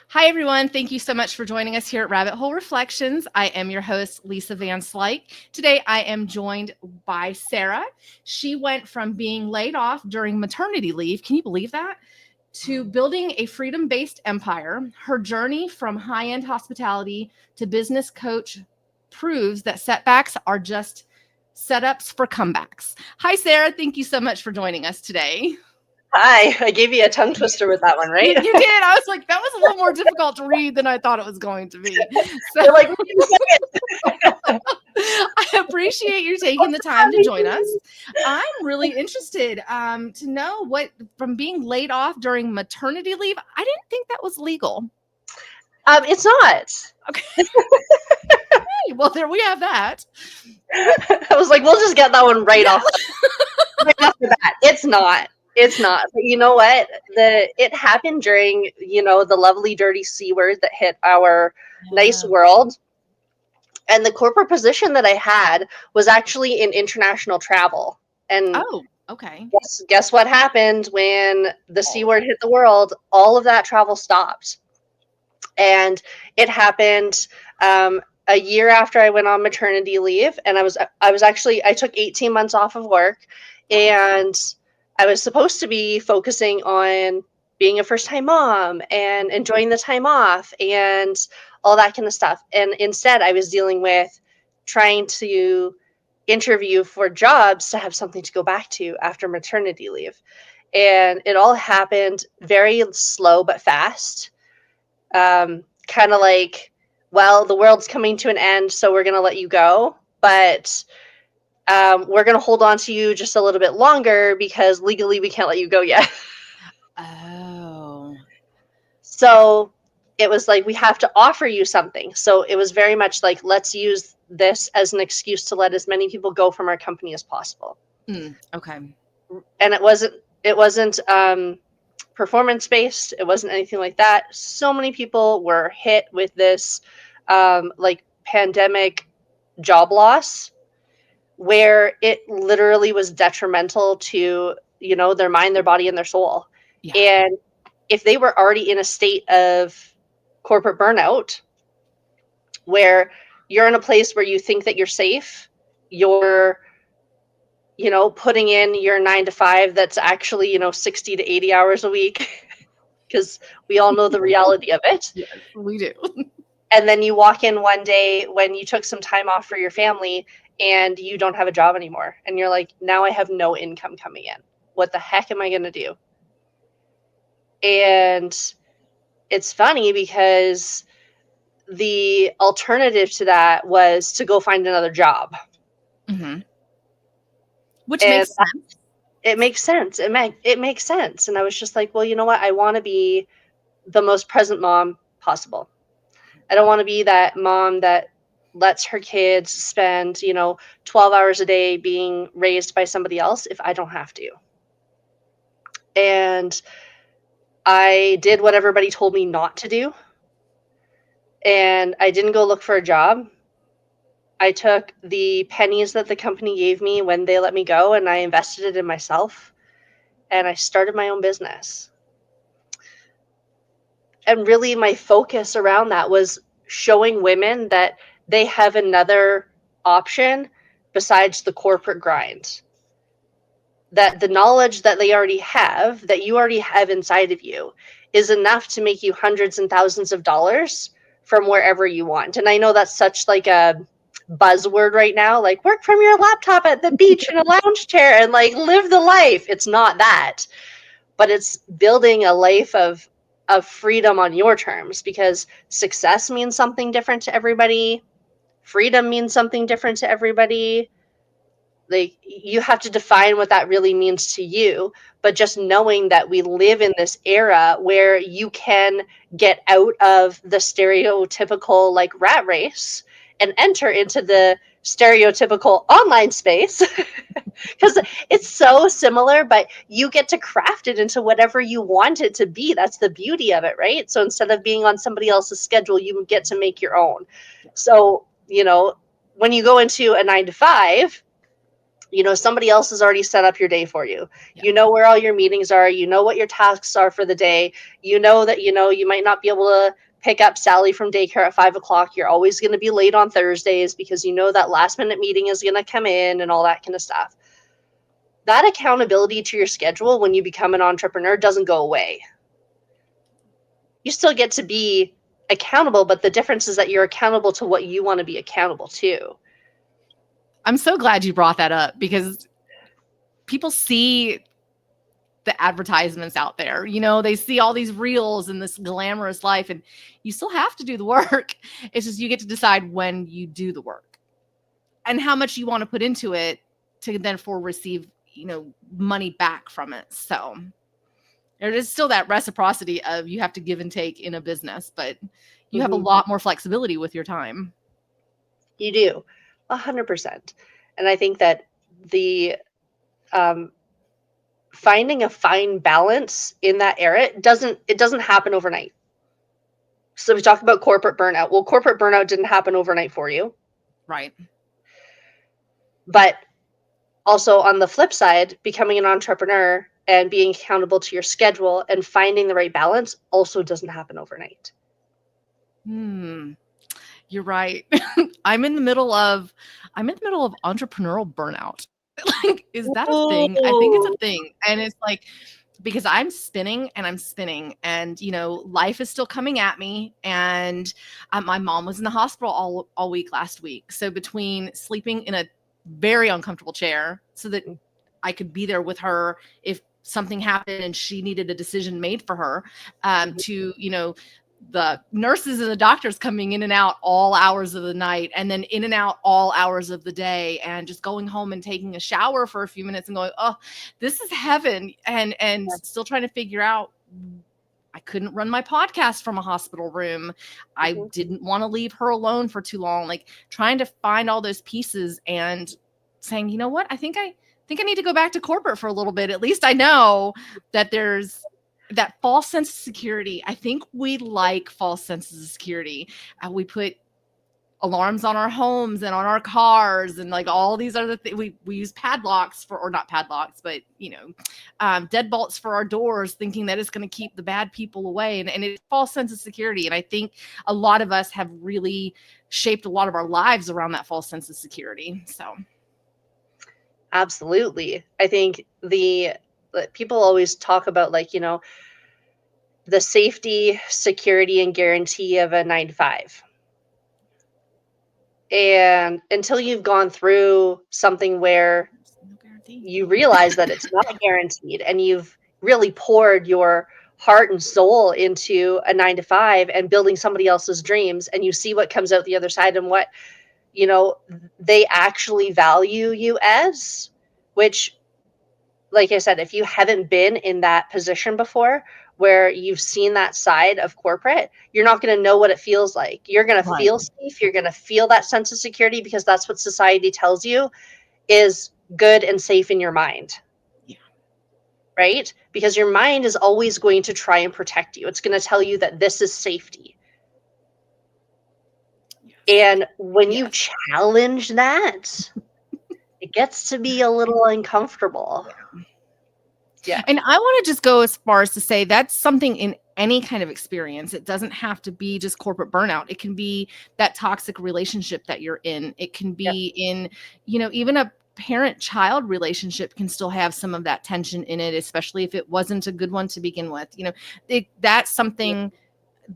Hi, everyone. Thank you so much for joining us here at Rabbit Hole Reflections. I am your host, Lisa Van Slyke. Today, I am joined by Sarah. She went from being laid off during maternity leave, can you believe that? To building a freedom-based empire. Her journey from high-end hospitality to business coach proves that setbacks are just setups for comebacks. Hi, Sarah. Thank you so much for joining us today. Hi, I gave you a tongue twister with that one, right? You did. I was like, that was a little more difficult to read than I thought it was going to be. So You're like, wait a second. I appreciate you taking the time to join us. I'm really interested to know what, from being laid off during maternity leave, I didn't think that was legal. It's not. Okay. Hey, well, there we have that. I was like, we'll just get that one right off the bat. It's not. It's not. But you know what? It happened during, the lovely dirty C word that hit our nice world. And the corporate position that I had was actually in international travel. And Oh, okay. guess what happened when the C word hit the world? All of that travel stopped. And it happened a year after I went on maternity leave, and I took 18 months off of work, and I was supposed to be focusing on being a first-time mom and enjoying the time off and all that kind of stuff. And instead, I was dealing with trying to interview for jobs to have something to go back to after maternity leave. And it all happened very slow but fast. Kind of like, well, the world's coming to an end, so we're going to let you go, but we're going to hold on to you just a little bit longer because legally we can't let you go yet. Oh. So it was like, we have to offer you something. So it was very much like, let's use this as an excuse to let as many people go from our company as possible. Okay. And it wasn't performance based. It wasn't anything like that. So many people were hit with this like pandemic job loss, where it literally was detrimental to their mind, their body, and their soul. Yeah. And if they were already in a state of corporate burnout, where you're in a place where you think that you're safe, you're putting in your 9 to 5 that's actually 60 to 80 hours a week, because we all know the reality of it. Yes, we do. And then you walk in one day when you took some time off for your family and you don't have a job anymore. And you're like, now I have no income coming in. What the heck am I going to do? And it's funny because the alternative to that was to go find another job. Mm-hmm. Which makes sense. It makes sense. It makes sense. And I was just like, well, you know what? I want to be the most present mom possible. I don't want to be that mom that lets her kids spend, 12 hours a day being raised by somebody else if I don't have to. And I did what everybody told me not to do. And I didn't go look for a job. I took the pennies that the company gave me when they let me go, and I invested it in myself. And I started my own business. And really my focus around that was showing women that they have another option besides the corporate grind. That the knowledge that they already have, that you already have inside of you, is enough to make you hundreds and thousands of dollars from wherever you want. And I know that's such like a buzzword right now, like work from your laptop at the beach in a lounge chair and like live the life. It's not that, but it's building a life of freedom on your terms, because success means something different to everybody. Freedom means something different to everybody. Like, you have to define what that really means to you, but just knowing that we live in this era where you can get out of the stereotypical like rat race and enter into the stereotypical online space, because it's so similar, but you get to craft it into whatever you want it to be. That's the beauty of it, right? So instead of being on somebody else's schedule, you get to make your own. So when you go into a 9 to 5, Somebody else has already set up your day for you. Yeah. You know where all your meetings are. You know what your tasks are for the day. You know that, you might not be able to pick up Sally from daycare at 5 o'clock. You're always going to be late on Thursdays because you know that last minute meeting is going to come in and all that kind of stuff. That accountability to your schedule when you become an entrepreneur doesn't go away. You still get to be accountable, but the difference is that you're accountable to what you want to be accountable to. I'm so glad you brought that up because people see the advertisements out there. They see all these reels and this glamorous life, and you still have to do the work. It's just you get to decide when you do the work and how much you want to put into it to then receive, money back from it. So there is still that reciprocity of you have to give and take in a business, but you have a lot more flexibility with your time. You do, 100%. And I think that the finding a fine balance in that area doesn't happen overnight. So we talk about corporate burnout. Well, corporate burnout didn't happen overnight for you. Right. But also on the flip side, becoming an entrepreneur and being accountable to your schedule and finding the right balance also doesn't happen overnight. You're right. I'm in the middle of entrepreneurial burnout. Like, is that a thing? I think it's a thing. And it's like, because I'm spinning and life is still coming at me. And my mom was in the hospital all week last week. So between sleeping in a very uncomfortable chair so that I could be there with her if something happened and she needed a decision made for her, to, the nurses and the doctors coming in and out all hours of the night and then in and out all hours of the day, and just going home and taking a shower for a few minutes and going, oh, this is heaven. And still trying to figure out, I couldn't run my podcast from a hospital room. I didn't want to leave her alone for too long. Like, trying to find all those pieces and saying, you know what, I think I need to go back to corporate for a little bit. At least I know that there's that false sense of security. I think we like false senses of security. We put alarms on our homes and on our cars and like all these other things. We use padlocks or not padlocks, but deadbolts for our doors, thinking that it's going to keep the bad people away. And it's a false sense of security. And I think a lot of us have really shaped a lot of our lives around that false sense of security. So. Absolutely. I think people always talk about the safety, security, and guarantee of a 9 to 5. And until you've gone through something where you realize that it's not guaranteed and you've really poured your heart and soul into a 9 to 5 and building somebody else's dreams, and you see what comes out the other side and what, they actually value you as, which, like I said, if you haven't been in that position before where you've seen that side of corporate, you're not going to know what it feels like. You're going to feel safe. You're going to feel that sense of security because that's what society tells you is good and safe in your mind. Yeah. Right? Because your mind is always going to try and protect you. It's going to tell you that this is safety. Yes. And when you challenge that, it gets to be a little uncomfortable. Yeah. And I want to just go as far as to say that's something in any kind of experience. It doesn't have to be just corporate burnout. It can be that toxic relationship that you're in. It can be in, even a parent-child relationship can still have some of that tension in it, especially if it wasn't a good one to begin with. That's something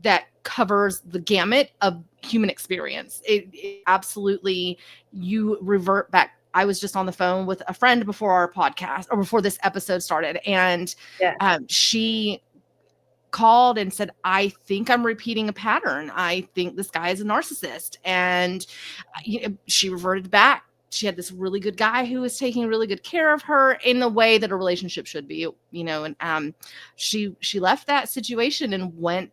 that covers the gamut of human experience. It absolutely, you revert back. I was just on the phone with a friend before our podcast or before this episode started. And she called and said, I think I'm repeating a pattern. I think this guy is a narcissist. And she reverted back. She had this really good guy who was taking really good care of her in the way that a relationship should be, and she left that situation and went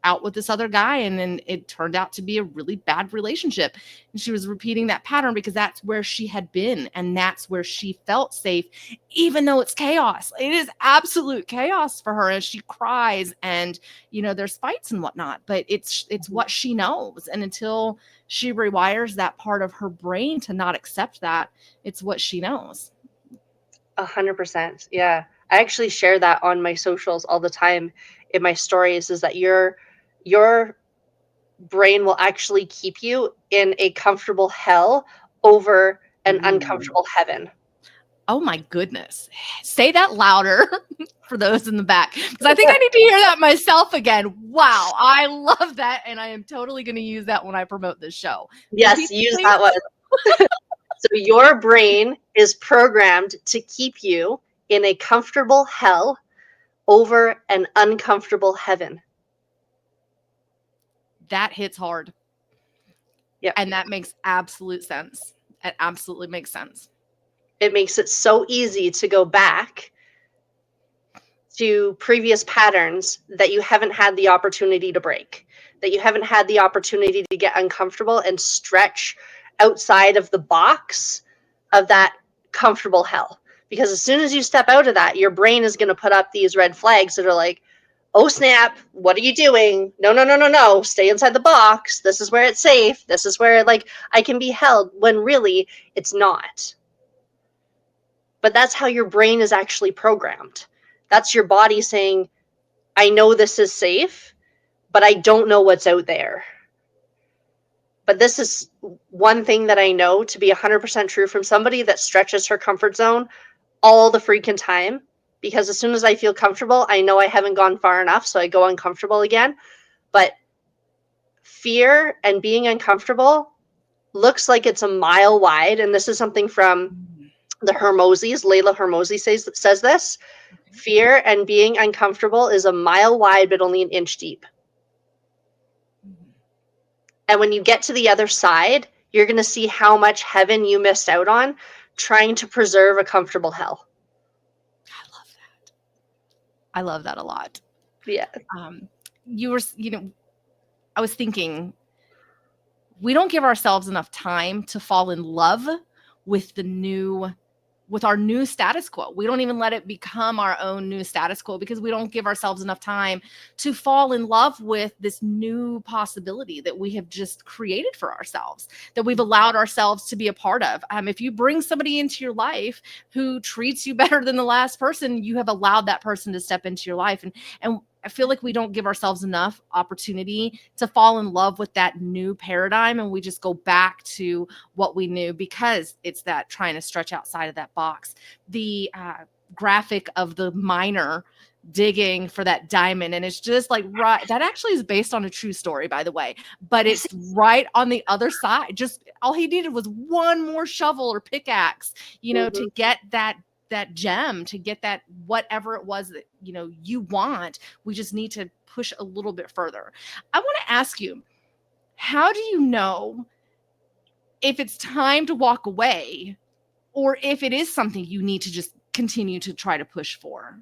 out with this other guy, and then it turned out to be a really bad relationship. And she was repeating that pattern because that's where she had been, and that's where she felt safe, even though it's chaos. It is absolute chaos for her as she cries, and there's fights and whatnot, but it's what she knows. And until she rewires that part of her brain to not accept that, it's what she knows. 100%. Yeah. I actually share that on my socials all the time in my stories, is that your brain will actually keep you in a comfortable hell over an uncomfortable heaven. Oh my goodness. Say that louder for those in the back, because I think I need to hear that myself again. Wow. I love that. And I am totally going to use that when I promote this show. Yes, use that one. So your brain is programmed to keep you in a comfortable hell over an uncomfortable heaven. That hits hard. Yeah. And that makes absolute sense. It absolutely makes sense. It makes it so easy to go back to previous patterns that you haven't had the opportunity to break, that you haven't had the opportunity to get uncomfortable and stretch outside of the box of that comfortable hell. Because as soon as you step out of that, your brain is going to put up these red flags that are like, oh snap, what are you doing? No, stay inside the box. This is where it's safe. This is where I can be held, when really it's not. But that's how your brain is actually programmed. That's your body saying, I know this is safe, but I don't know what's out there. But this is one thing that I know to be 100% true from somebody that stretches her comfort zone all the freaking time. Because as soon as I feel comfortable, I know I haven't gone far enough, so I go uncomfortable again. But fear and being uncomfortable looks like it's a mile wide. And this is something from the Hormozis. Layla Hormozi says this. Fear and being uncomfortable is a mile wide, but only an inch deep. And when you get to the other side, you're going to see how much heaven you missed out on trying to preserve a comfortable hell. I love that. I love that a lot. Yeah. I was thinking, we don't give ourselves enough time to fall in love with our new status quo. We don't even let it become our own new status quo because we don't give ourselves enough time to fall in love with this new possibility that we have just created for ourselves, that we've allowed ourselves to be a part of. If you bring somebody into your life who treats you better than the last person, you have allowed that person to step into your life. And I feel like we don't give ourselves enough opportunity to fall in love with that new paradigm. And we just go back to what we knew because it's that trying to stretch outside of that box. The graphic of the miner digging for that diamond. And it's just like, right. That actually is based on a true story, by the way, but it's right on the other side. Just all he needed was one more shovel or pickaxe, to get that gem, to get that whatever it was that you want. We just need to push a little bit further. I want to ask you, how do you know if it's time to walk away or if it is something you need to just continue to try to push for?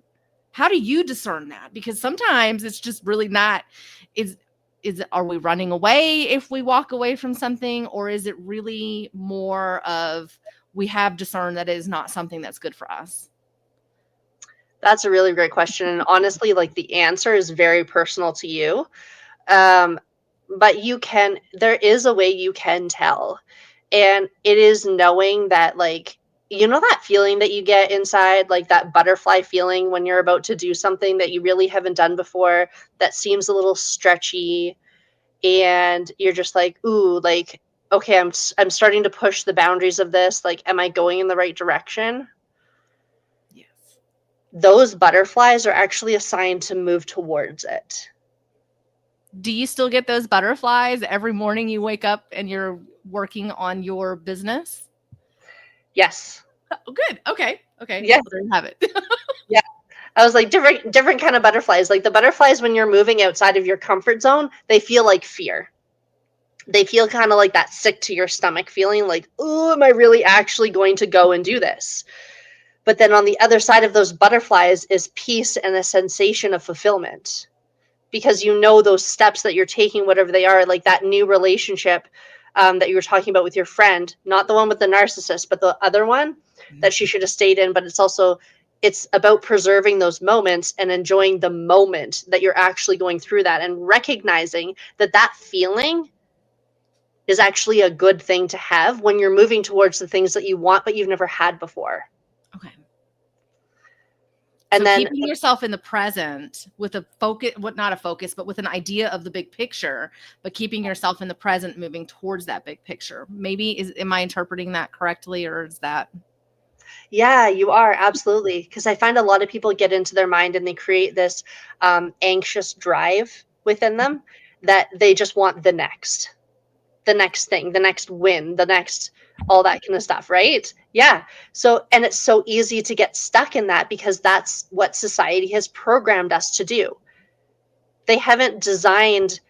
How do you discern that? Because sometimes it's just really not, are we running away if we walk away from something, or is it really more of we have discerned that it is not something that's good for us? That's a really great question. And honestly, the answer is very personal to you. But there is a way you can tell. And it is knowing that, that feeling that you get inside, that butterfly feeling when you're about to do something that you really haven't done before, that seems a little stretchy. And you're just like, ooh, okay, I'm starting to push the boundaries of this. Am I going in the right direction? Yes. Those butterflies are actually a sign to move towards it. Do you still get those butterflies every morning you wake up and you're working on your business? Yes. Oh, good. Okay. Yeah. Well, there you have it. Yeah. I was like, different kind of butterflies. Like the butterflies, when you're moving outside of your comfort zone, they feel like fear. They feel kind of like that sick to your stomach feeling, like, oh, am I really actually going to go and do this? But then on the other side of those butterflies is peace and a sensation of fulfillment. because you know those steps that you're taking, whatever they are, like that new relationship that you were talking about with your friend, not the one with the narcissist, but the other one that she should have stayed in. But it's about preserving those moments and enjoying the moment that you're actually going through that, and recognizing that that feeling is actually a good thing to have when you're moving towards the things that you want but you've never had before. Okay. And so then keeping yourself in the present with a focus, not a focus, but with an idea of the big picture, but keeping yourself in the present, moving towards that big picture. Maybe am I interpreting that correctly, or is that? yeah, you are, absolutely. Because I find a lot of people get into their mind and they create this anxious drive within them that they just want the next thing, the next win, the next all that kind of stuff, right? Yeah. So, and it's so easy to get stuck in that because that's what society has programmed us to do. They haven't designed,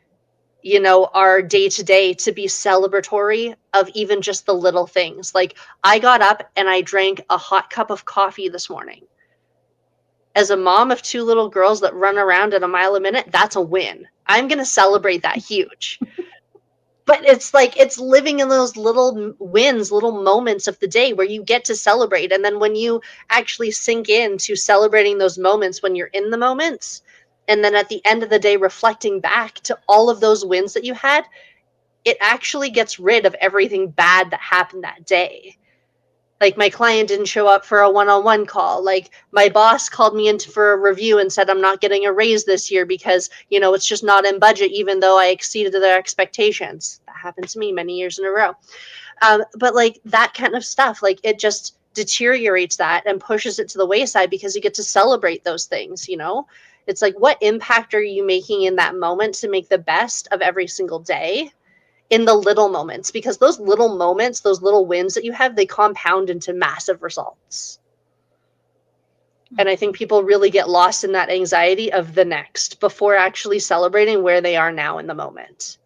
our day to day to be celebratory of even just the little things. Like, I got up and I drank a hot cup of coffee this morning. As a mom of two little girls that run around at a mile a minute, that's a win. I'm going to celebrate that huge. But it's like, it's living in those little wins, little moments of the day where you get to celebrate. And then when you actually sink into celebrating those moments when you're in the moments, and then at the end of the day, reflecting back to all of those wins that you had, it actually gets rid of everything bad that happened that day. Like, my client didn't show up for a one-on-one call. Like, my boss called me in for a review and said I'm not getting a raise this year because, it's just not in budget, even though I exceeded their expectations. That happened to me many years in a row. But like that kind of stuff, like, it just deteriorates that and pushes it to the wayside because you get to celebrate those things. It's like, what impact are you making in that moment to make the best of every single day in the little moments? Because those little moments, those little wins that you have, they compound into massive results. And I think people really get lost in that anxiety of the next before actually celebrating where they are now in the moment.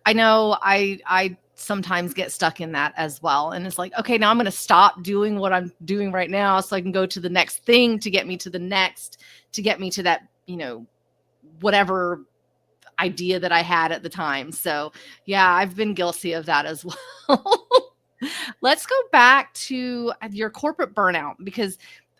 I know I sometimes get stuck in that as well. And it's like, okay, now I'm going to stop doing what I'm doing right now so I can go to the next thing to get me to the next, to get me to that, whatever idea that I had at the time. So yeah, I've been guilty of that as well. Let's go back to your corporate burnout, because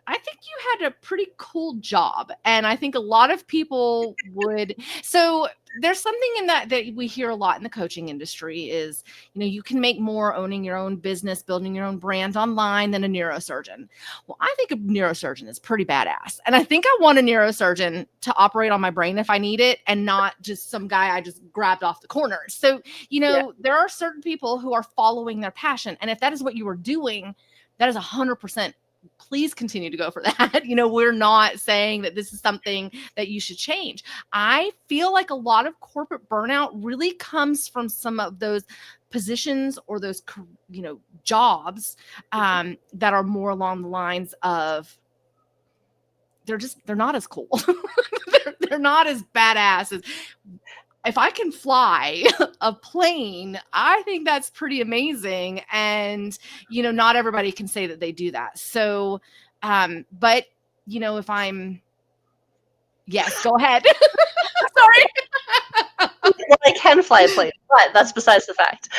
I think you had a pretty cool job. And I think a lot of people would. So there's something in that we hear a lot in the coaching industry is, you can make more owning your own business, building your own brand online than a neurosurgeon. Well, I think a neurosurgeon is pretty badass. And I think I want a neurosurgeon to operate on my brain if I need it, and not just some guy I just grabbed off the corner. So, there are certain people who are following their passion. And if that is what you were doing, that is 100%. Please continue to go for that. We're not saying that this is something that you should change. I feel like a lot of corporate burnout really comes from some of those positions or those, jobs that are more along the lines of they're not as cool. they're not as badass as. If I can fly a plane, I think that's pretty amazing. And, not everybody can say that they do that. So, but, if I'm, yes, go ahead. Sorry. Well, I can fly a plane, but that's besides the fact.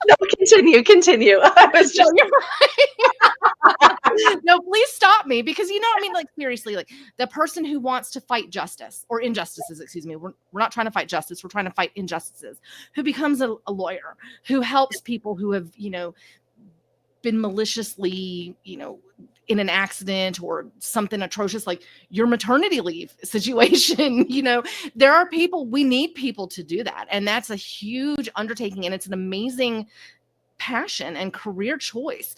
No, continue. I was just. No, you're right. No, please stop me, because like, seriously, like the person who wants to fight justice or injustices, excuse me, we're not trying to fight justice, we're trying to fight injustices, who becomes a lawyer, who helps people who have, been maliciously, in an accident or something atrocious, like your maternity leave situation. There are people, we need people to do that. And that's a huge undertaking. And it's an amazing passion and career choice.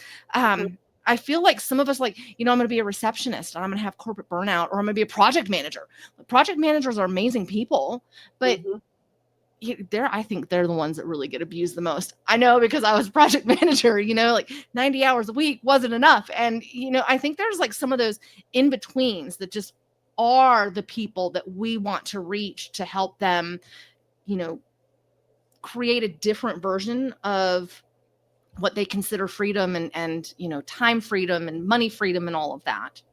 I feel like some of us, like, I'm going to be a receptionist and I'm going to have corporate burnout, or I'm going to be a project manager. Project managers are amazing people, but I think they're the ones that really get abused the most. I know, because I was a project manager, like 90 hours a week wasn't enough. And, I think there's like some of those in betweens that just are the people that we want to reach to help them, create a different version of what they consider freedom and time freedom and money freedom and all of that.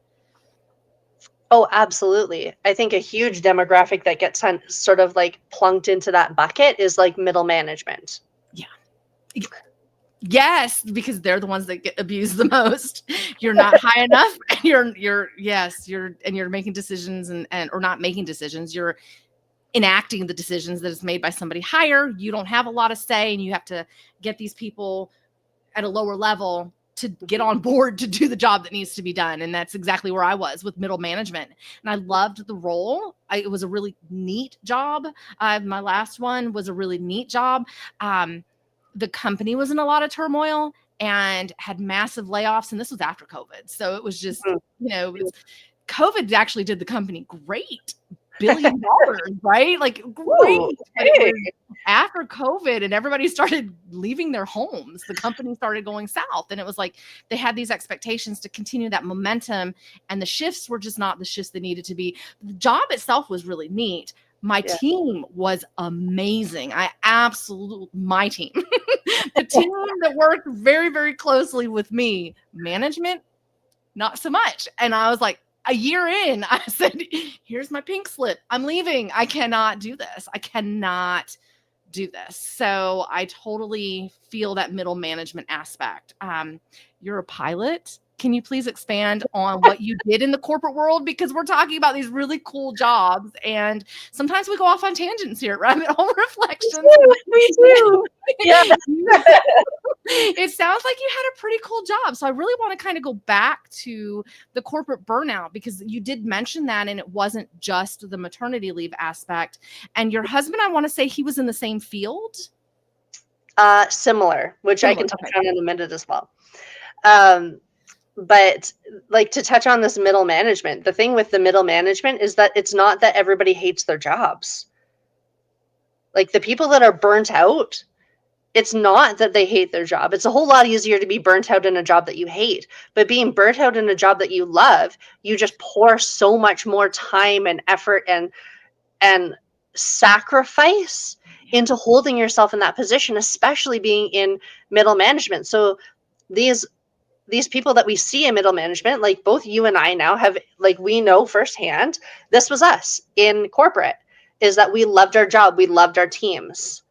Oh, absolutely. I think a huge demographic that gets sort of like plunked into that bucket is like middle management. Yeah. Yes, because they're the ones that get abused the most. You're not high enough. And you're making decisions and or not making decisions. You're enacting the decisions that is made by somebody higher. You don't have a lot of say, and you have to get these people at a lower level to get on board to do the job that needs to be done. And that's exactly where I was with middle management. And I loved the role. It was a really neat job. My last one was a really neat job. The company was in a lot of turmoil and had massive layoffs. And this was after COVID. So it was just, COVID actually did the company great. $1 billion, right? Like great. Ooh, But it hey. was after COVID and everybody started leaving their homes, the company started going south. And it was like they had these expectations to continue that momentum, and the shifts were just not the shifts that needed to be. The job itself was really neat. My team was amazing. My team, the team that worked very, very closely with me, management, not so much. And I was like, a year in, I said, here's my pink slip. I'm leaving. I cannot do this. I cannot do this. So I totally feel that middle management aspect. You're a pilot. Can you please expand on what you did in the corporate world? Because we're talking about these really cool jobs, and sometimes we go off on tangents here at Rabbit Hole Reflections. Me too. Yeah. It sounds like you had a pretty cool job. So I really want to kind of go back to the corporate burnout, because you did mention that, and it wasn't just the maternity leave aspect. And your husband, I want to say he was in the same field. Similar, which I can touch Okay. on in a minute as well. But like, to touch on this middle management, the thing with the middle management is that it's not that everybody hates their jobs. Like, the people that are burnt out, it's not that they hate their job. It's a whole lot easier to be burnt out in a job that you hate. But being burnt out in a job that you love, you just pour so much more time and effort and sacrifice into holding yourself in that position, especially being in middle management. So these people that we see in middle management, like both you and I now have, like, we know firsthand, this was us in corporate, is that we loved our job, we loved our teams,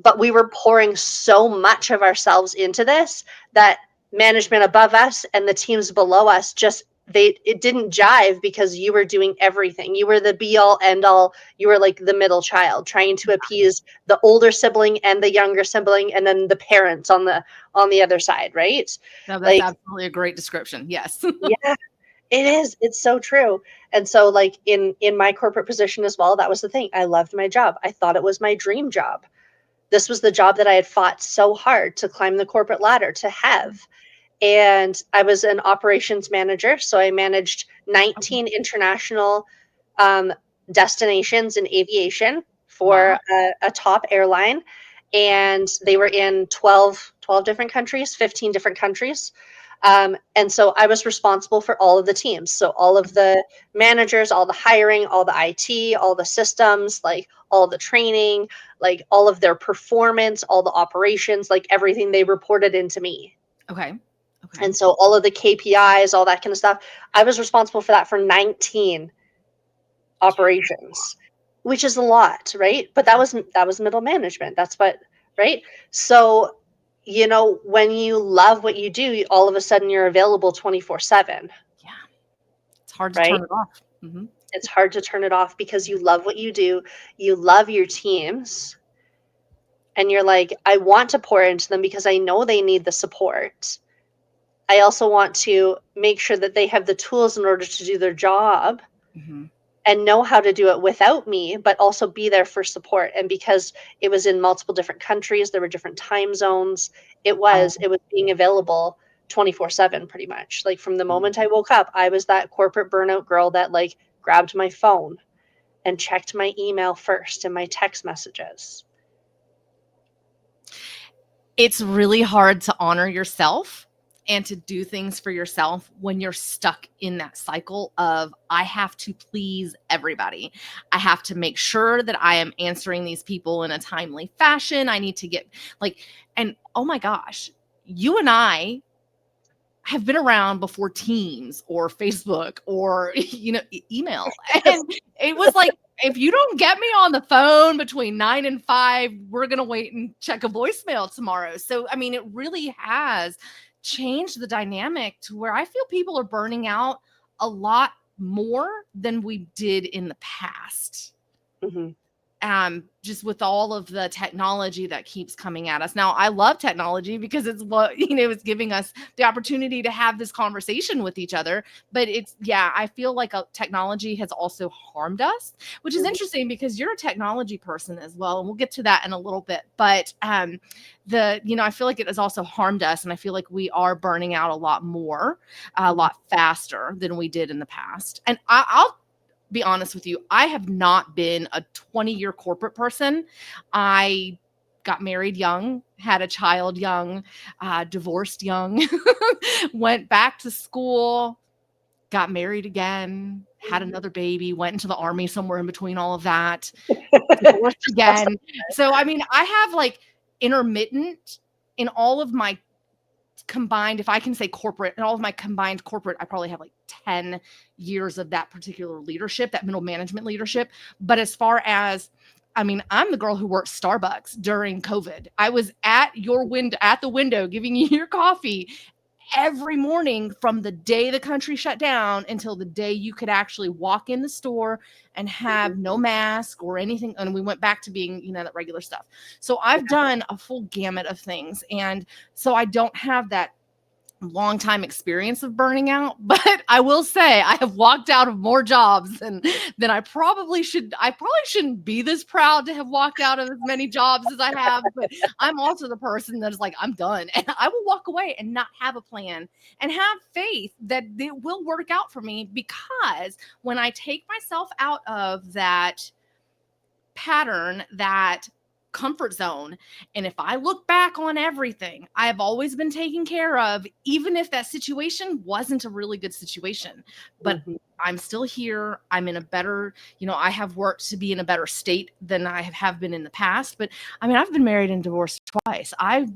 but we were pouring so much of ourselves into this that management above us and the teams below us just, it didn't jive, because you were doing everything. You were the be all end all. You were like the middle child trying to appease the older sibling and the younger sibling, and then the parents on the other side, right? No, that's Like, absolutely a great description. Yes. yeah, it is. It's so true. And so, like, in my corporate position as well, that was the thing. I loved my job. I thought it was my dream job. This was the job that I had fought so hard to climb the corporate ladder to have. And I was an operations manager, so I managed 19 international destinations in aviation for a top airline. And they were in 12 different countries, 15 different countries. And so I was responsible for all of the teams. So all of the managers, all the hiring, all the IT, all the systems, like all the training, like all of their performance, all the operations, like everything, they reported into me. Okay. And so all of the KPIs, all that kind of stuff, I was responsible for that for 19 operations, which is a lot, right? But that was middle management. That's what, right? So, when you love what you do, all of a sudden you're available 24/7. Yeah. It's hard to Right? turn it off. Mm-hmm. It's hard to turn it off because you love what you do. You love your teams. And you're like, I want to pour into them because I know they need the support. I also want to make sure that they have the tools in order to do their job. Mm-hmm. And know how to do it without me, but also be there for support. And because it was in multiple different countries, there were different time zones. It was being available 24/7, pretty much. Like, from the moment I woke up, I was that corporate burnout girl that, like, grabbed my phone and checked my email first and my text messages. It's really hard to honor yourself and to do things for yourself when you're stuck in that cycle of, I have to please everybody. I have to make sure that I am answering these people in a timely fashion. I need to get and oh my gosh, you and I have been around before Teams or Facebook or, email. Yes. And it was like, if you don't get me on the phone between 9 and 5, we're going to wait and check a voicemail tomorrow. So, I mean, it really has changed the dynamic to where I feel people are burning out a lot more than we did in the past. Mm-hmm. Just with all of the technology that keeps coming at us. Now, I love technology because it's what, it's giving us the opportunity to have this conversation with each other. But I feel like technology has also harmed us, which is Mm-hmm. interesting because you're a technology person as well. And we'll get to that in a little bit. But I feel like it has also harmed us. And I feel like we are burning out a lot more, a lot faster than we did in the past. And I'll be honest with you, I have not been a 20-year corporate person. I got married young, had a child young, divorced young, went back to school, got married again, had another baby, went into the army somewhere in between all of that, divorced again. So, I mean, I have like intermittent in all of my combined, if I can say corporate, and all of my combined corporate, I probably have like 10 years of that particular leadership, that middle management leadership. But as far as, I mean, I'm the girl who worked Starbucks during COVID. I was at the window giving you your coffee every morning from the day the country shut down until the day you could actually walk in the store and have no mask or anything. And we went back to being, that regular stuff. So I've done a full gamut of things. And so I don't have that long time experience of burning out, but I will say I have walked out of more jobs than I probably should. I probably shouldn't be this proud to have walked out of as many jobs as I have, but I'm also the person that is like, I'm done, and I will walk away and not have a plan and have faith that it will work out for me, because when I take myself out of that pattern, that comfort zone, and if I look back on everything I've always been taken care of, even if that situation wasn't a really good situation, but I'm still here, I'm in a better, I have worked to be in a better state than I have been in the past. But I mean, I've been married and divorced twice. I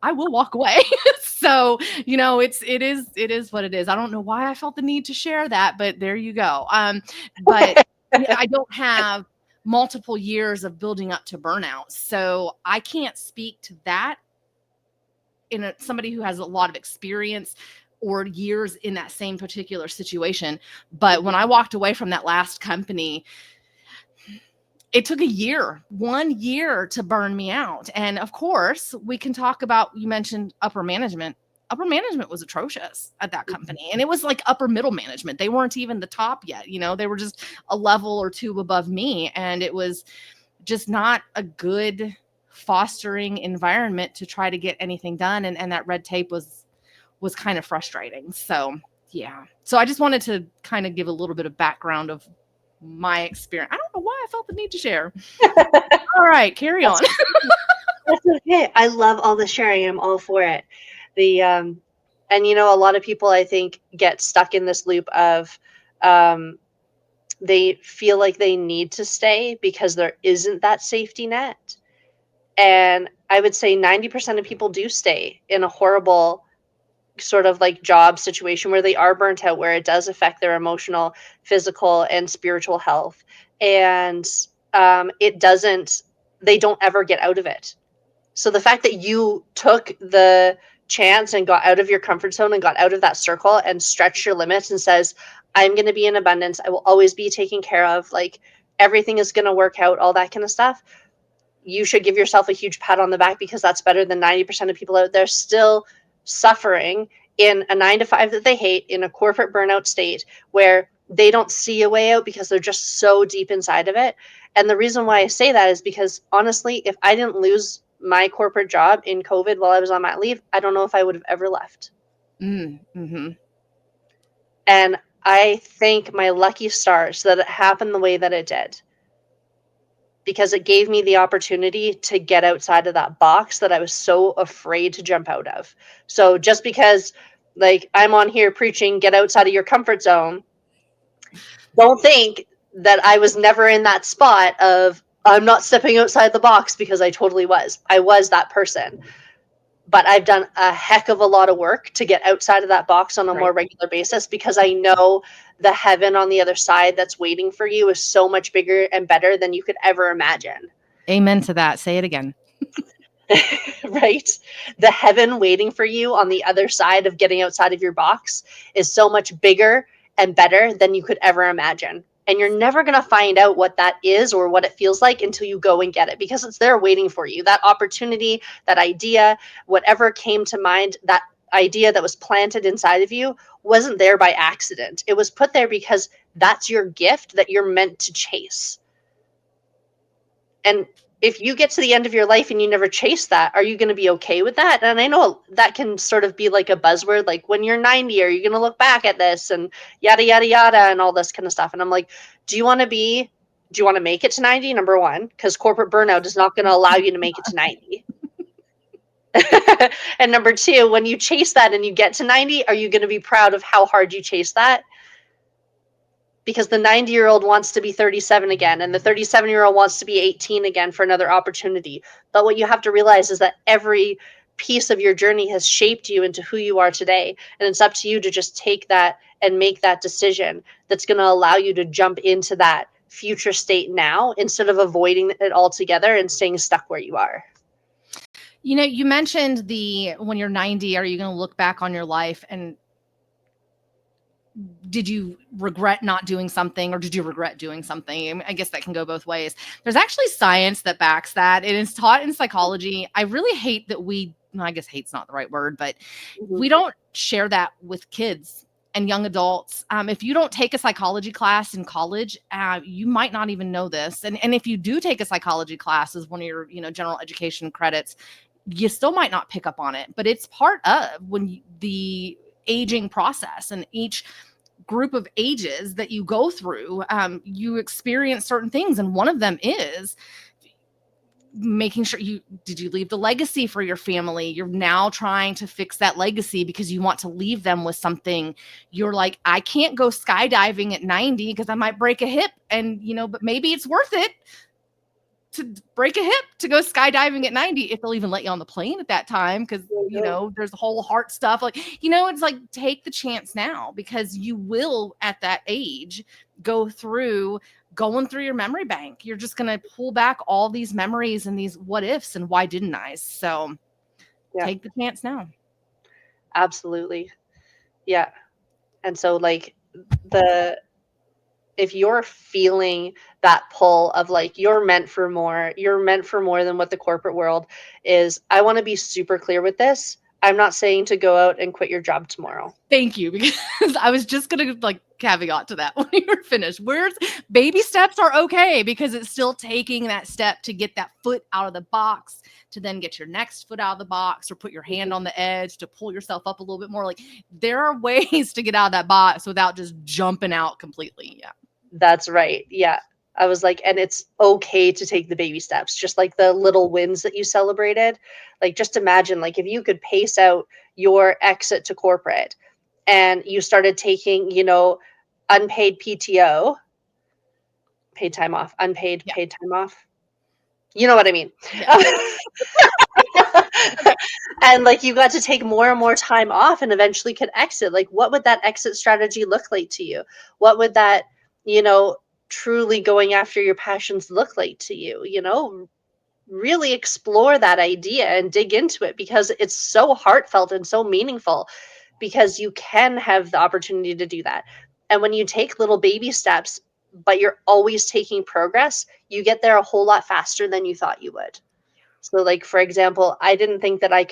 will walk away. So, it is what it is. I don't know why I felt the need to share that, but there you go. But I don't have multiple years of building up to burnout, so I can't speak to that in somebody who has a lot of experience or years in that same particular situation. But when I walked away from that last company, it took 1 year to burn me out. And of course, we can talk about, you mentioned upper management. Upper management was atrocious at that company. And it was like upper middle management. They weren't even the top yet. They were just a level or two above me. And it was just not a good fostering environment to try to get anything done. And that red tape was kind of frustrating. So, yeah. So I just wanted to kind of give a little bit of background of my experience. I don't know why I felt the need to share. All right, carry on. That's okay. I love all the sharing. I'm all for it. And a lot of people, I think, get stuck in this loop of they feel like they need to stay because there isn't that safety net. And I would say 90% of people do stay in a horrible sort of like job situation where they are burnt out, where it does affect their emotional, physical, and spiritual health. And they don't ever get out of it. So the fact that you took the chance and got out of your comfort zone and got out of that circle and stretched your limits and says, I'm going to be in abundance, I will always be taken care of, like everything is going to work out, all that kind of stuff, you should give yourself a huge pat on the back, because that's better than 90% of people out there still suffering in a 9-to-5 that they hate, in a corporate burnout state where they don't see a way out because they're just so deep inside of it. And the reason why I say that is because, honestly, if I didn't lose my corporate job in COVID while I was on mat leave, I don't know if I would have ever left. Mm-hmm. And I thank my lucky stars that it happened the way that it did, because it gave me the opportunity to get outside of that box that I was so afraid to jump out of. So just because, like, I'm on here preaching, get outside of your comfort zone, don't think that I was never in that spot of, I'm not stepping outside the box, because I totally was. I was that person. but I've done a heck of a lot of work to get outside of that box on a more Right. regular basis, because I know the heaven on the other side that's waiting for you is so much bigger and better than you could ever imagine. Amen to that. Say it again. Right? The heaven waiting for you on the other side of getting outside of your box is so much bigger and better than you could ever imagine. And you're never going to find out what that is or what it feels like until you go and get it, because it's there waiting for you. That opportunity, that idea, whatever came to mind, that idea that was planted inside of you wasn't there by accident. It was put there because that's your gift that you're meant to chase. And if you get to the end of your life and you never chase that, are you going to be okay with that? And I know that can sort of be like a buzzword, like when you're 90, are you going to look back at this and yada, yada, yada, and all this kind of stuff. And I'm like, do you want to make it to 90? Number one, because corporate burnout is not going to allow you to make it to 90. And number two, when you chase that and you get to 90, are you going to be proud of how hard you chase that? Because the 90-year-old wants to be 37 again, and the 37-year-old wants to be 18 again for another opportunity. But what you have to realize is that every piece of your journey has shaped you into who you are today. And it's up to you to just take that and make that decision that's going to allow you to jump into that future state now, instead of avoiding it altogether and staying stuck where you are. You mentioned when you're 90, are you going to look back on your life and did you regret not doing something, or did you regret doing something? I guess that can go both ways. There's actually science that backs that. It is taught in psychology. I really hate that I guess hate's not the right word, but we don't share that with kids and young adults. If you don't take a psychology class in college, you might not even know this. And if you do take a psychology class as one of your, general education credits, you still might not pick up on it, but it's part of the aging process, and each group of ages that you go through, you experience certain things. And one of them is making sure did you leave the legacy for your family? You're now trying to fix that legacy because you want to leave them with something. You're like, I can't go skydiving at 90 because I might break a hip, and but maybe it's worth it to break a hip to go skydiving at 90, if they'll even let you on the plane at that time, because there's the whole heart stuff, like it's like, take the chance now, because you will at that age going through your memory bank. You're just going to pull back all these memories and these what ifs and why didn't I. So take the chance now. Absolutely. Yeah. And so like if you're feeling that pull of like you're meant for more than what the corporate world is, I want to be super clear with this. I'm not saying to go out and quit your job tomorrow. Thank you, because I was just going to like caveat to that when you were finished. Baby steps are okay, because it's still taking that step to get that foot out of the box, to then get your next foot out of the box, or put your hand on the edge to pull yourself up a little bit more. Like, there are ways to get out of that box without just jumping out completely. Yeah. That's right. Yeah. I was like, and it's okay to take the baby steps, just like the little wins that you celebrated. Like, just imagine, like, if you could pace out your exit to corporate and you started taking, unpaid PTO, paid time off, unpaid, paid time off. You know what I mean? Yeah. And like, you got to take more and more time off and eventually could exit. Like, what would that exit strategy look like to you? What would that, truly going after your passions look like to you? Really explore that idea and dig into it, because it's so heartfelt and so meaningful, because you can have the opportunity to do that. And when you take little baby steps, but you're always taking progress, you get there a whole lot faster than you thought you would. So like, for example, I didn't think that I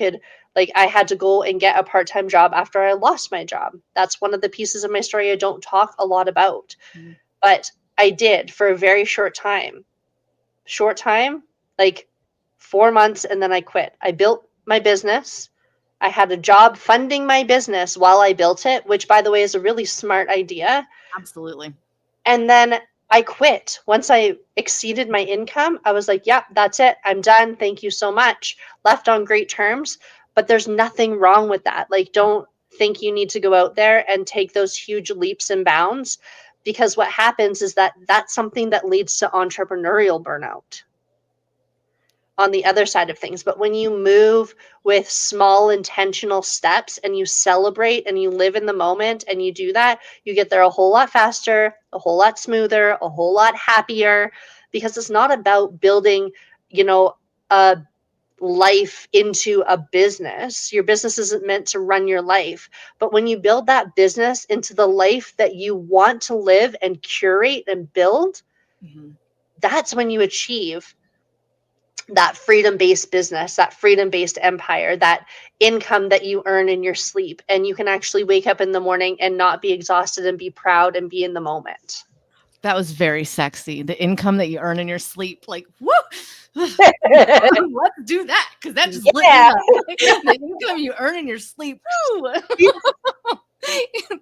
had to go and get a part-time job after I lost my job. That's one of the pieces of my story I don't talk a lot about. But I did for a very short time. Like 4 months, and then I quit. I built my business. I had a job funding my business while I built it, which, by the way, is a really smart idea. Absolutely. And then I quit. Once I exceeded my income, I was like, yeah, that's it. I'm done. Thank you so much. Left on great terms. But there's nothing wrong with that. Like, don't think you need to go out there and take those huge leaps and bounds, because what happens is that that's something that leads to entrepreneurial burnout. on the other side of things. But when you move with small intentional steps and you celebrate and you live in the moment and you do that, you get there a whole lot faster, a whole lot smoother, a whole lot happier, because it's not about building, a life into a business. Your business isn't meant to run your life. But when you build that business into the life that you want to live and curate and build, that's when you achieve that freedom-based business, that freedom-based empire, that income that you earn in your sleep. And you can actually wake up in the morning and not be exhausted and be proud and be in the moment. That was very sexy. The income that you earn in your sleep, like, woo! Let's do that, because that just lit me up. The income you earn in your sleep. Woo!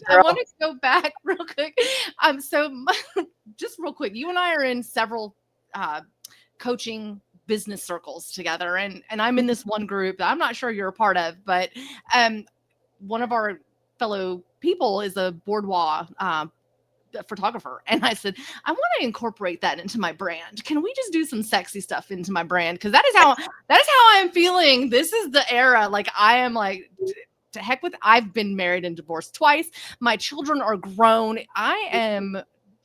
I want to go back real quick. So just real quick, you and I are in several coaching business circles together, and I'm in this one group that I'm not sure you're a part of, but one of our fellow people is a boardwalk photographer, and I said, I want to incorporate that into my brand. Can we just do some sexy stuff into my brand? Because that is how I'm feeling. This is the era. Like, I am like, to heck with, I've been married and divorced twice. My children are grown. I am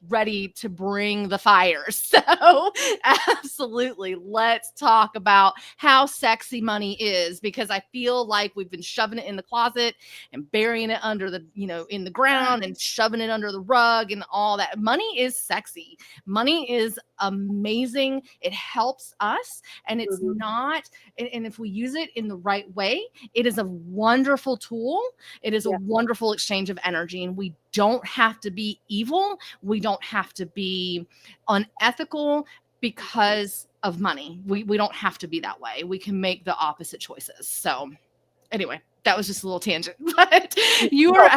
ready to bring the fire. So absolutely, let's talk about how sexy money is, because I feel like we've been shoving it in the closet and burying it under the, in the ground, and shoving it under the rug and all that. Money is sexy. Money is amazing. It helps us, and it's not, and if we use it in the right way, it is a wonderful tool. It is a wonderful exchange of energy, and we don't have to be evil. We don't have to be unethical because of money. We don't have to be that way. We can make the opposite choices. So anyway, that was just a little tangent, but you were,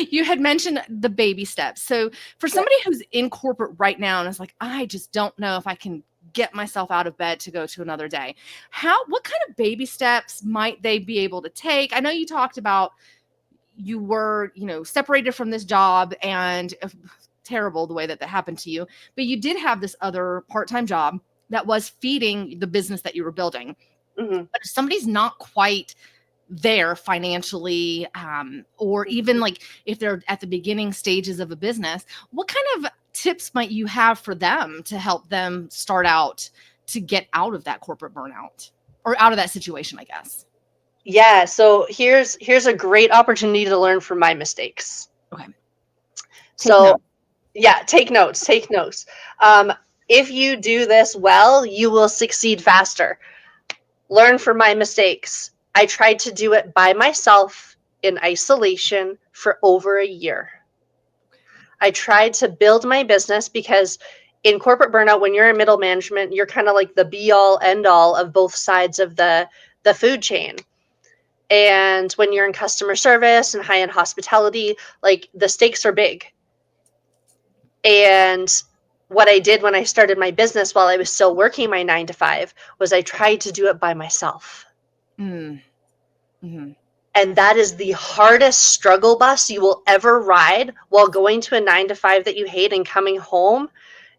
you had mentioned the baby steps. So for somebody who's in corporate right now and is like, I just don't know if I can get myself out of bed to go to another day, what kind of baby steps might they be able to take? I know you talked about you were, separated from this job, and terrible the way that happened to you, but you did have this other part-time job that was feeding the business that you were building. But if somebody's not quite there financially, or even like if they're at the beginning stages of a business, what kind of tips might you have for them to help them start out to get out of that corporate burnout, or out of that situation, I guess? Yeah, so here's a great opportunity to learn from my mistakes. Okay. Take notes. If you do this well, you will succeed faster. Learn from my mistakes. I tried to do it by myself in isolation for over a year. I tried to build my business because in corporate burnout, when you're in middle management, you're kind of like the be all end all of both sides of the food chain. And when you're in customer service and high-end hospitality, like, the stakes are big. And what I did when I started my business while I was still working my 9 to 5 was I tried to do it by myself. Mm-hmm. And that is the hardest struggle bus you will ever ride, while going to a 9 to 5 that you hate and coming home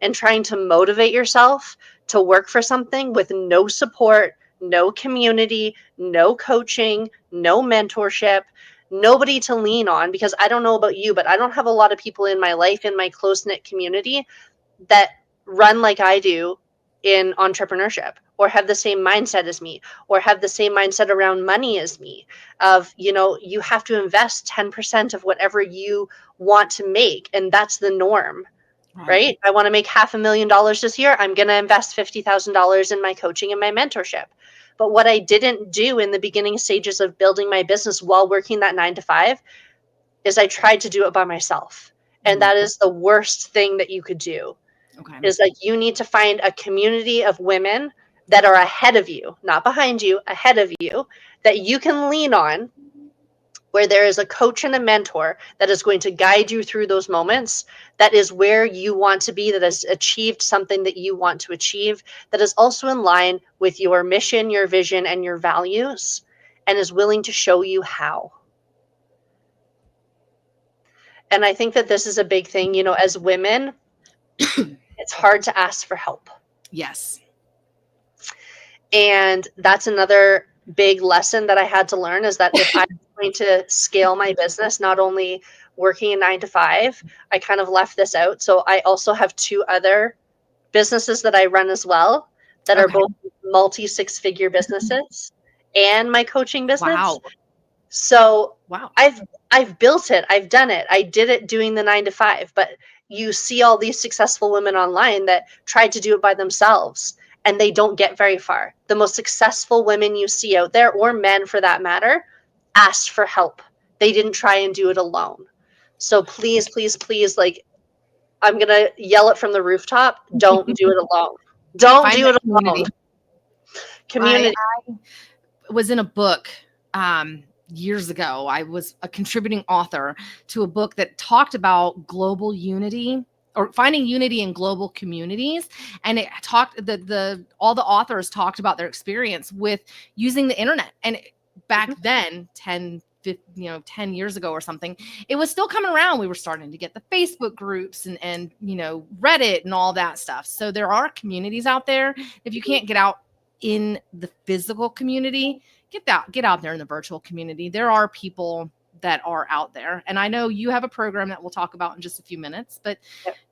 and trying to motivate yourself to work for something with no support, no community, no coaching, no mentorship, nobody to lean on. Because I don't know about you, but I don't have a lot of people in my life, in my close-knit community, that run like I do in entrepreneurship, or have the same mindset as me, or have the same mindset around money as me, of, you have to invest 10% of whatever you want to make, and that's the norm. Right? I want to make $500,000 this year. I'm going to invest $50,000 in my coaching and my mentorship. But what I didn't do in the beginning stages of building my business while working that 9 to 5 is I tried to do it by myself. And that is the worst thing that you could do. Okay. Is like, you need to find a community of women that are ahead of you, not behind you, ahead of you, that you can lean on, where there is a coach and a mentor that is going to guide you through those moments, that is where you want to be, that has achieved something that you want to achieve, that is also in line with your mission, your vision, and your values, and is willing to show you how. And I think that this is a big thing, as women, it's hard to ask for help. Yes. And that's another big lesson that I had to learn, is that if I'm going to scale my business, not only working a 9 to 5, I kind of left this out. So I also have 2 other businesses that I run as well that are Okay. both multi 6-figure businesses and my coaching business. Wow. So Wow. I've built it. I've done it. I did it doing the 9 to 5, but you see all these successful women online that tried to do it by themselves and they don't get very far. The most successful women you see out there, or men for that matter, asked for help. They didn't try and do it alone. So please, please, please, like, I'm going to yell it from the rooftop. Don't do it alone. Don't Find do that it community. alone. Community. I was in a book years ago. I was a contributing author to a book that talked about global unity, or finding unity in global communities. And it talked, all the authors talked about their experience with using the internet. And back then, 10 years ago or something, it was still coming around. We were starting to get the Facebook groups and Reddit and all that stuff. So there are communities out there. If you can't get out in the physical community, get out there in the virtual community. There are people that are out there. And I know you have a program that we'll talk about in just a few minutes, but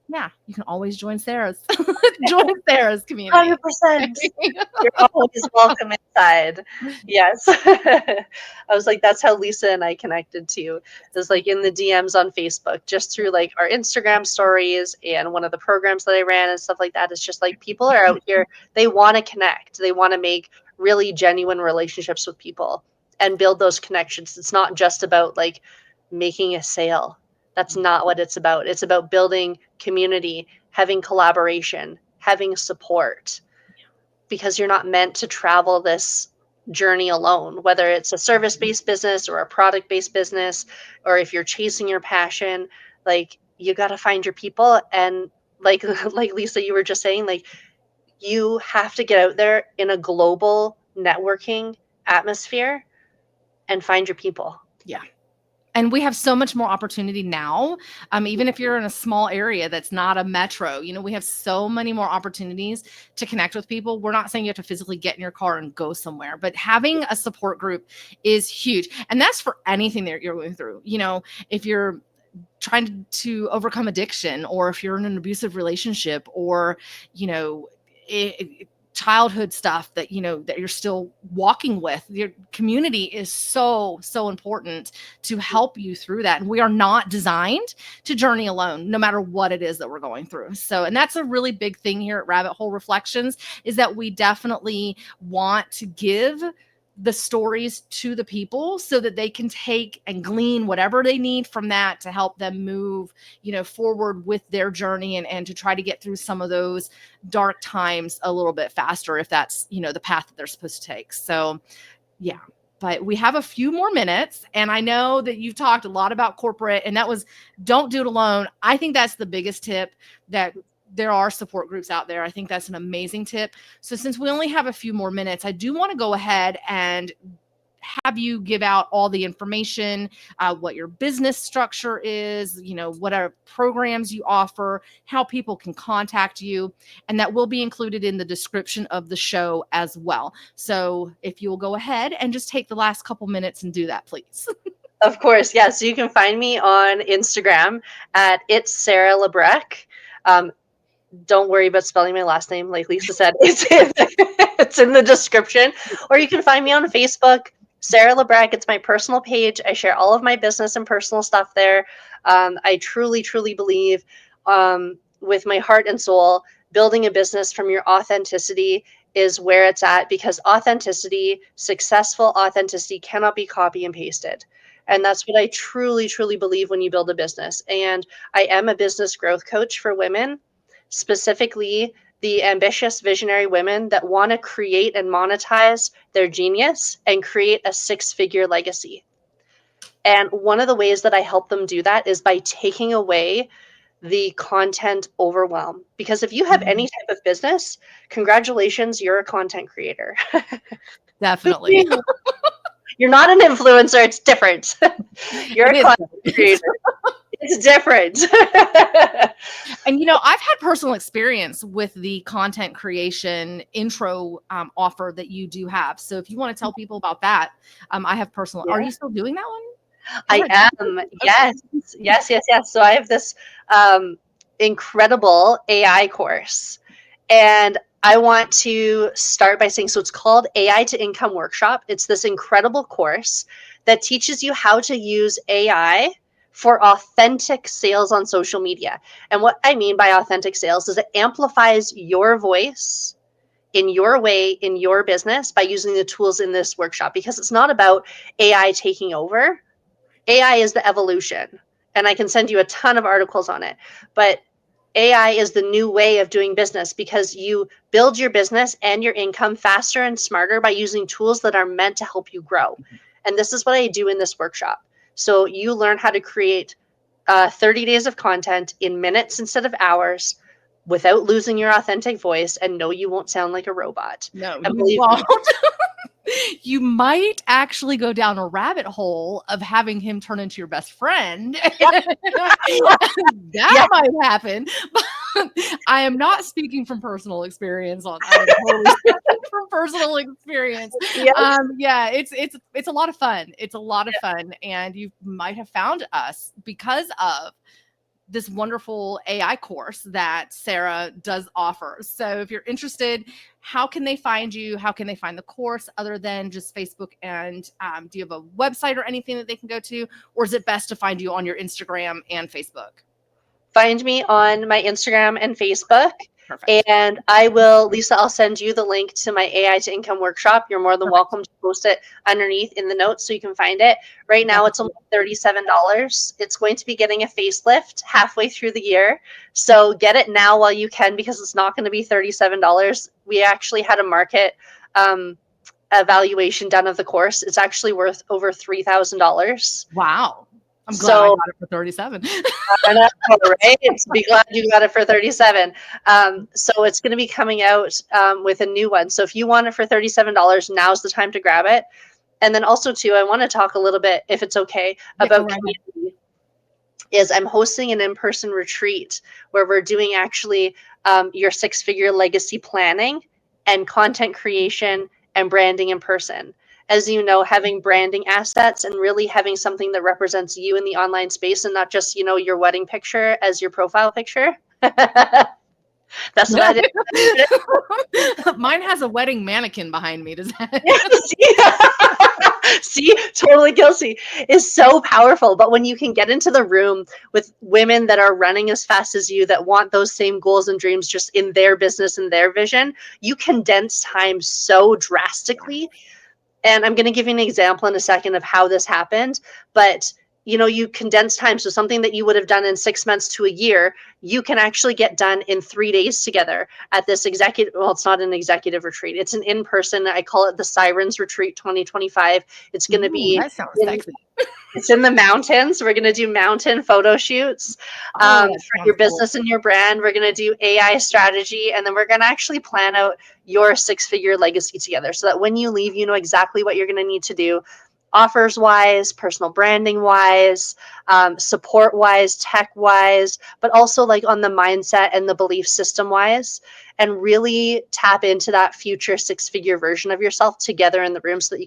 yeah, you can always join Sarah's community. 100%. You're always welcome inside. Yes. I was like, that's how Lisa and I connected too. It was like in the DMs on Facebook, just through like our Instagram stories and one of the programs that I ran and stuff like that. It's just like people are out here, they want to connect. They want to make really genuine relationships with people and build those connections. It's not just about like making a sale. That's not what it's about. It's about building community, having collaboration, having support, because you're not meant to travel this journey alone, whether it's a service-based business or a product-based business, or if you're chasing your passion. Like, you got to find your people. And like Lisa, you were just saying, like, you have to get out there in a global networking atmosphere and find your people. Yeah. And we have so much more opportunity now. Even if you're in a small area that's not a metro, we have so many more opportunities to connect with people. We're not saying you have to physically get in your car and go somewhere, but having a support group is huge. And that's for anything that you're going through. If you're trying to overcome addiction, or if you're in an abusive relationship, or, childhood stuff that that you're still walking with, your community is so important to help you through that. And we are not designed to journey alone, no matter what it is that we're going through. So, and that's a really big thing here at Rabbit Hole Reflections, is that we definitely want to give the stories to the people so that they can take and glean whatever they need from that to help them move, forward with their journey, and to try to get through some of those dark times a little bit faster, if that's, the path that they're supposed to take. So yeah, but we have a few more minutes, and I know that you've talked a lot about corporate, and that was, don't do it alone. I think that's the biggest tip, that there are support groups out there. I think that's an amazing tip. So since we only have a few more minutes, I do want to go ahead and have you give out all the information, what your business structure is, what are programs you offer, how people can contact you, and that will be included in the description of the show as well. So if you'll go ahead and just take the last couple minutes and do that, please. Of course, yes. Yeah, so you can find me on Instagram at It's Sarah Labrecque. Don't worry about spelling my last name. Like Lisa said, it's in the description. Or you can find me on Facebook, Sarah Labrecque. It's my personal page. I share all of my business and personal stuff there. I truly, truly believe, with my heart and soul, building a business from your authenticity is where it's at, because authenticity, successful authenticity, cannot be copy and pasted. And that's what I truly, truly believe when you build a business. And I am a business growth coach for women, specifically the ambitious visionary women that want to create and monetize their genius and create a 6-figure legacy. And one of the ways that I help them do that is by taking away the content overwhelm. Because if you have any type of business, congratulations, you're a content creator. Definitely. You're not an influencer. It's different. You're a content creator. It's different. And, you know, I've had personal experience with the content creation intro offer that you do have. So if you want to tell people about that, I have personal, are you still doing that one? I am. Okay. Yes. So I have this incredible AI course. And I want to start by saying, so it's called AI to Income Workshop. It's this incredible course that teaches you how to use AI for authentic sales on social media. And what I mean by authentic sales is it amplifies your voice in your way, in your business by using the tools in this workshop, because it's not about AI taking over. AI is the evolution, and I can send you a ton of articles on it. But AI is the new way of doing business, because you build your business and your income faster and smarter by using tools that are meant to help you grow. And this is what I do in this workshop. So you learn how to create 30 days of content in minutes instead of hours without losing your authentic voice, and no, you won't sound like a robot. No, And you believe me, won't. You might actually go down a rabbit hole of having him turn into your best friend. That might happen. But I am not speaking from personal experience on. I am totally speaking from personal experience. yes. Yeah, it's a lot of fun. It's a lot of fun, and you might have found us because of this wonderful AI course that Sarah does offer. So if you're interested, how can they find you? How can they find the course other than just Facebook? And do you have a website or anything that they can go to? Or is it best to find you on your Instagram and Facebook? Find me on my Instagram and Facebook. Perfect. And I will, Lisa, I'll send you the link to my AI to Income workshop. You're more than welcome to post it underneath in the notes so you can find it. Right now, it's only $37. It's going to be getting a facelift halfway through the year. So get it now while you can, because it's not going to be $37. We actually had a market evaluation done of the course. It's actually worth over $3,000. Wow. I'm glad I got it for 37. I know, right? Be glad you got it for 37. So it's going to be coming out with a new one. So if you want it for $37, now's the time to grab it. And then also too, I want to talk a little bit, if it's okay, about community. Is I'm hosting an in-person retreat where we're doing actually your six-figure legacy planning and content creation and branding in person. As you know, having branding assets and really having something that represents you in the online space, and not just, you know, your wedding picture as your profile picture. That's what I did. Mine has a wedding mannequin behind me. Does that? See, totally guilty. Is so powerful. But when you can get into the room with women that are running as fast as you, that want those same goals and dreams just in their business and their vision, you condense time so drastically. And I'm going to give you an example in a second of how this happened. But you know, you condense time. So something that you would have done in 6 months to a year, you can actually get done in 3 days together at this executive. Well, it's not an executive retreat. It's an in-person. I call it the Sirens Retreat 2025. It's going to be. That sounds sexy. It's in the mountains. We're going to do mountain photo shoots for your business and your brand. We're going to do AI strategy. And then we're going to actually plan out your six-figure legacy together, so that when you leave, you know exactly what you're going to need to do, offers wise, personal branding wise, support wise, tech wise, but also like on the mindset and the belief system wise, and really tap into that future six-figure version of yourself together in the room, so that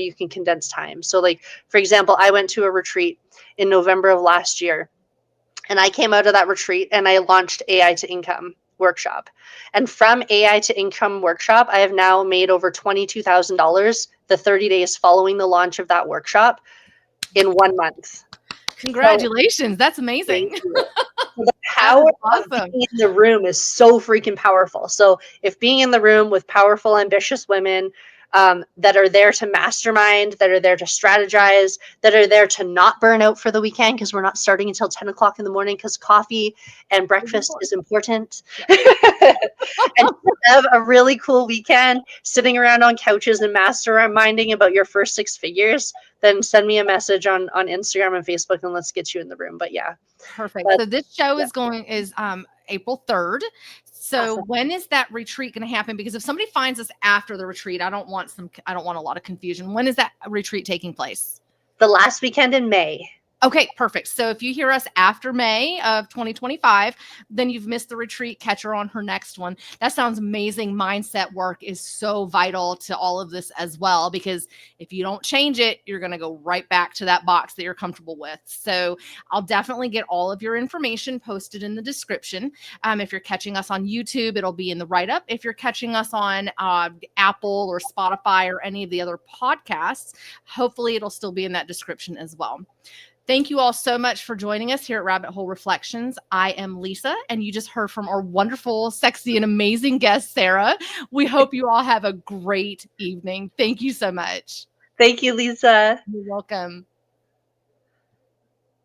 you can condense time. So like, for example, I went to a retreat in November of last year, and I came out of that retreat and I launched AI to Income workshop. And from AI to Income workshop, I have now made over $22,000 the 30 days following the launch of that workshop in 1 month. Congratulations. That's amazing. The power of being in the room is so freaking powerful. So if being in the room with powerful, ambitious women that are there to mastermind, that are there to strategize, that are there to not burn out for the weekend, because we're not starting until 10 o'clock in the morning, because coffee and breakfast is important. And have a really cool weekend sitting around on couches and masterminding about your first six figures, then send me a message on Instagram and Facebook, and let's get you in the room. But yeah. Perfect. So this show is April 3rd. So when is that retreat going to happen? Because if somebody finds us after the retreat, I don't want a lot of confusion. When is that retreat taking place? The last weekend in May. Okay, perfect. So if you hear us after May of 2025, then you've missed the retreat. Catch her on her next one. That sounds amazing. Mindset work is so vital to all of this as well, because if you don't change it, you're going to go right back to that box that you're comfortable with. So I'll definitely get all of your information posted in the description. If you're catching us on YouTube, it'll be in the write up. If you're catching us on Apple or Spotify or any of the other podcasts, hopefully it'll still be in that description as well. Thank you all so much for joining us here at Rabbit Hole Reflections. I am Lisa, and you just heard from our wonderful, sexy, and amazing guest, Sarah. We hope you all have a great evening. Thank you so much. Thank you, Lisa. You're welcome.